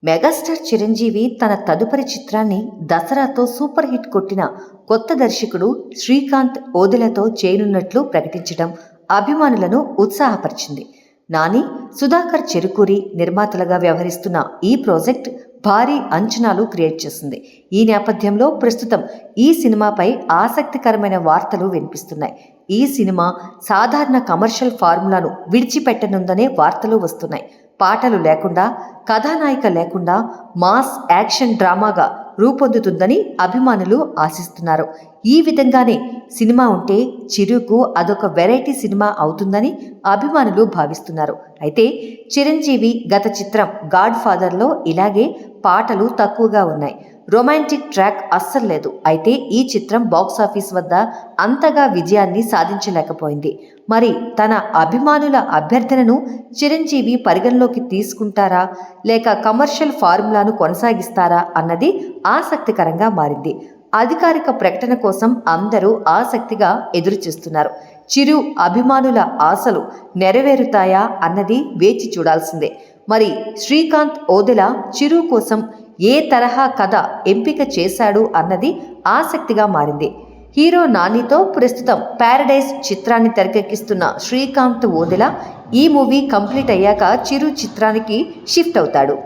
Megastar Chiranjeevi తన తదుపరి చిత్రాన్ని దసరాతో సూపర్ హిట్ కొట్టిన కొత్త దర్శకుడు శ్రీకాంత్ ఓదెలతో చేయనున్నట్లు ప్రకటించడం అభిమానులను ఉత్సాహపరిచింది. నాని, సుధాకర్ చెరుకూరి నిర్మాతలుగా వ్యవహరిస్తున్న ఈ ప్రాజెక్ట్ భారీ అంచనాలు క్రియేట్ చేసింది. ఈ నేపథ్యంలో ప్రస్తుతం ఈ సినిమాపై ఆసక్తికరమైన వార్తలు వినిపిస్తున్నాయి. ఈ సినిమా సాధారణ కమర్షియల్ ఫార్ములాను విడిచిపెట్టనుందనే వార్తలు వస్తున్నాయి. పాటలు లేకుండా, కథానాయిక లేకుండా మాస్ యాక్షన్ డ్రామాగా రూపొందుతుందని అభిమానులు ఆశిస్తున్నారు. ఈ విధంగానే సినిమా ఉంటే చిరుకు అదొక వెరైటీ సినిమా అవుతుందని అభిమానులు భావిస్తున్నారు. అయితే చిరంజీవి గత చిత్రం గాడ్ ఫాదర్లో ఇలాగే పాటలు తక్కువగా ఉన్నాయి. రొమాంటిక్ ట్రాక్ అస్సలు లేదు. అయితే ఈ చిత్రం బాక్సాఫీస్ వద్ద అంతగా విజయాన్ని సాధించలేకపోయింది. మరి తన అభిమానుల అభ్యర్థనను చిరంజీవి పరిగణలోకి తీసుకుంటారా లేక కమర్షియల్ ఫార్ములాను కొనసాగిస్తారా అన్నది ఆసక్తికరంగా మారింది. అధికారిక ప్రకటన కోసం అందరూ ఆసక్తిగా ఎదురుచూస్తున్నారు. చిరు అభిమానుల ఆశలు నెరవేరుతాయా అన్నది వేచి చూడాల్సిందే. మరి శ్రీకాంత్ ఓదెల చిరు కోసం ఏ తరహా కథ ఎంపిక చేశాడు అన్నది ఆసక్తిగా మారింది. హీరో నానితో ప్రస్తుతం ప్యారడైజ్ చిత్రాన్ని తెరకెక్కిస్తున్న శ్రీకాంత్ ఓదెల ఈ మూవీ కంప్లీట్ అయ్యాక చిరు చిత్రానికి షిఫ్ట్ అవుతాడు.